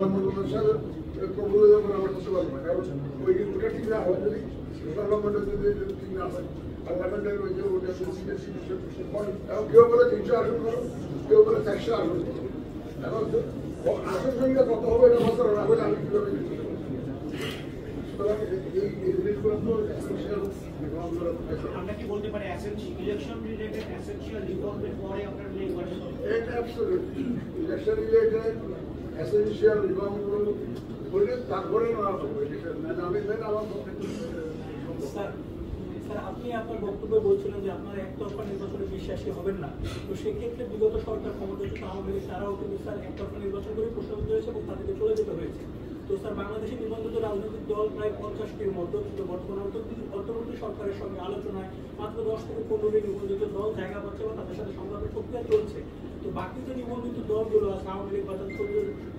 Problem আমরা করতে পারবো না, কারণ ওই ওটা ঠিক না হয় যদি পার্লামেন্টে যদি ঠিক না হয়, পার্লামেন্টের ওই যে ওটা কেউ বলে 300 আসন করো, কেউ বলে 400 আসন করো। এখন আসন সংখ্যা কত হবে এটা বছর না হলে আমি কিভাবে আমরা কি বলতে পারি ইলেকশন রিলেটেড এসেনশিয়াল রিফর্মের পরে আপনার ইলেকশন রিলেটেড এসেনশিয়াল রিফর্মগুলো বললে তারপরে স্যার, আপনি আপনার বক্তব্যে বলছিলেন যে আপনারা একতরফা নির্বাচনে বিশ্বাসী হবেন না। তো সেক্ষেত্রে বিগত সরকার ক্ষমতাচ্যুত আওয়ামী লীগ তারাও কিন্তু স্যার একতরফা নির্বাচন করে প্রশ্ন হয়েছে এবং তাদেরকে চলে যেতে হয়েছে। তো স্যার, বাংলাদেশে নিবন্ধিত রাজনৈতিক দল প্রায় 50টির মতো, কিন্তু বর্তমানে অন্তর্বর্তী সরকারের সঙ্গে আলোচনায় মাত্র 10 থেকে 15টি নিবন্ধিত দল জায়গা পাচ্ছে এবং তাদের সাথে সংলাপের প্রক্রিয়া চলছে। তো বাকি যে নিবন্ধিত দলগুলো আছে, আওয়ামী লীগ বা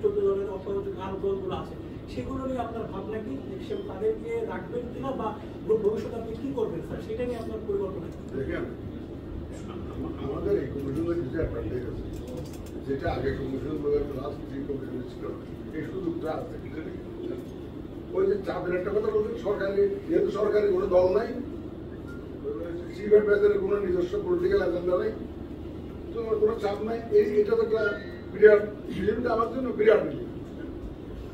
14 দলের অসহযোগ আরো দলগুলো আছে, সেগুলো নিয়ে আপনার ভাবনা কি? তাদেরকে রাখবেন কিনা বা ভবিষ্যতে আপনি কি করবেন স্যার, সেটা নিয়ে আপনার পরিকল্পনা? দেখেন, আমাদের এই কমিশনের কিছু অ্যাডভান্টেজ আছে, যেটা আগে কমিশন লাস্ট যে কমিশন ছিল এই সুযোগটা আছে। ওই যে চাপের একটা কথা বলছেন, সরকারি যেহেতু সরকারি কোনো দল নাই, সিভেট ব্যাচের কোনো নিজস্ব পলিটিক্যাল এজেন্ডা নেই, তো কোনো চাপ নাই। এটা তো একটা বিরাট ফিল্মটা আমার জন্য বিরাট ফিল্ম।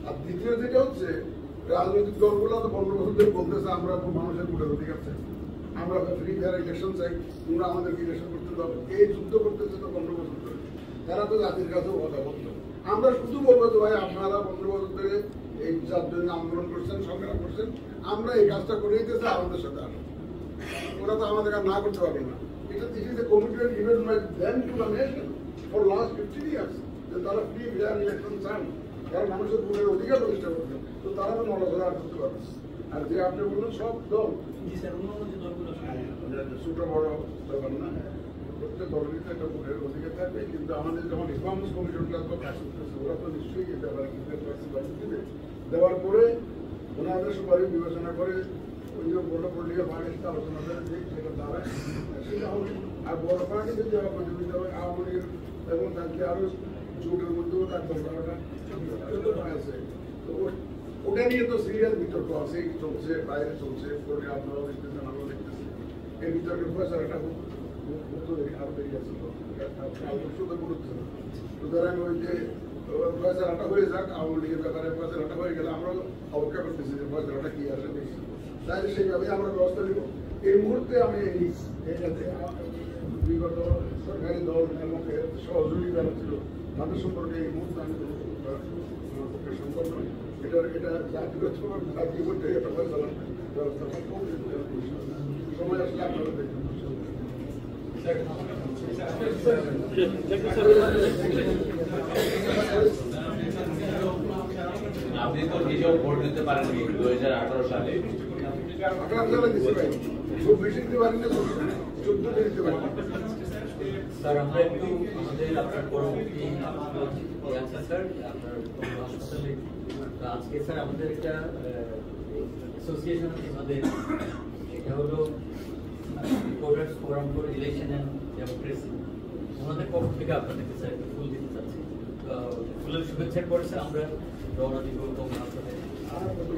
আর দ্বিতীয় যেটা হচ্ছে, রাজনৈতিক দলগুলো তো 15 বছর ধরে বলতেছে আমরা মানুষের ভোটের অধিকার চাই, আমরা ফ্রি ফেয়ার ইলেকশন চাই, তোমরা আমাদেরকে ইলেকশন করতে দাও। এই যুদ্ধ করতেছে তো 15 বছর ধরে, তারা তো জাতির কাছেও কথা বলতো। আমরা শুধু বলবো যে ভাই আপনারা 15 বছর ধরে এই যার জন্য আন্দোলন করছেন, সংগ্রাম করছেন, আমরা এই কাজটা করে দিতেছি, আমাদের সাথে আসুন। ওরা তো আমাদের না করতে পারবে না। এটা this is a commitment given by them to the nation for last 50 years, যে তারা ফ্রি ফেয়ার ইলেকশন চান, তারা মানুষের ভোটের অধিকার প্রতিষ্ঠা করবেন, তো তারা তো নড়াচড়া আর করতে পারবে। আর যে আপনি বললেন সব দল, ছোট বড় ব্যাপার না, প্রত্যেক দলেরই তো একটা ভোটের অধিকার থাকবে। কিন্তু আমাদের যখন রিফর্মস কমিশনটা তো কাজ করতেছে, ওরা তো নিশ্চয়ই এই ব্যাপারে দেবে। দেওয়ার পরে ওনাদের সুপারিশ বিবেচনা করে ওই যে বড় পলিটিক্যাল পার্টির সাথে আলোচনা করে সেটা দাঁড়ায়, সেটা হবে। আর বড় পার্টি যদি প্রতিযোগিতা হয়, আওয়ামী লীগের এবং তাকে আরো জোটের মধ্যেও তার দরকারটা আছে, তো ওটা নিয়ে তো সিরিয়াস বিতর্ক আছে, চলছে, বাইরে চলছে, আপনারাও দেখতেছেন, আমরাও দেখতেছি। এই বিতর্কের ফয়সালাটা আরো বেরিয়ে আছে, সুতরাং ওই যে ফয়সালাটা হয়ে যাক, আওয়ামী লীগের ব্যাপারে ফয়সালাটা হয়ে গেলে আমরাও অপেক্ষা করতেছি যে ফয়সালাটা কি আসে দেখি, তাহলে সেইভাবে আমরা ব্যবস্থা নিব। এই মুহূর্তে আমি এটাতে বিগত সরকারি দল এবং সহযোগী যারা ছিল তাদের সম্পর্কে এই মুহূর্তে আমি পক্ষে সম্ভব নয়। এটা জাতিগত জাতীয় মধ্যে একটা ফয়সালা ব্যবস্থা সময় আসলে আপনারা দেখবেন। আপনি তো নিজেও ভোট দিতে পারেননি 2018 সালে। 18 সালে দিতে পারি, খুব বেশি দিতে পারি না, 14 দিতে পারি। স্যার, আমরা একটু আমাদের আপনার পরবর্তী আছে স্যার, আপনার হাসপাতালে আজকে স্যার আমাদের একটা অ্যাসোসিয়েশন আছে আমাদের, এটা হলো reporters forum for election and democracy. ওনাদের পক্ষ থেকে আপনাদেরকে স্যার একটু ফুল দিতে চাচ্ছি। ফুলের শুভেচ্ছার পরে স্যার আমরা রওনা দিব হাসপাতালে। আমাদের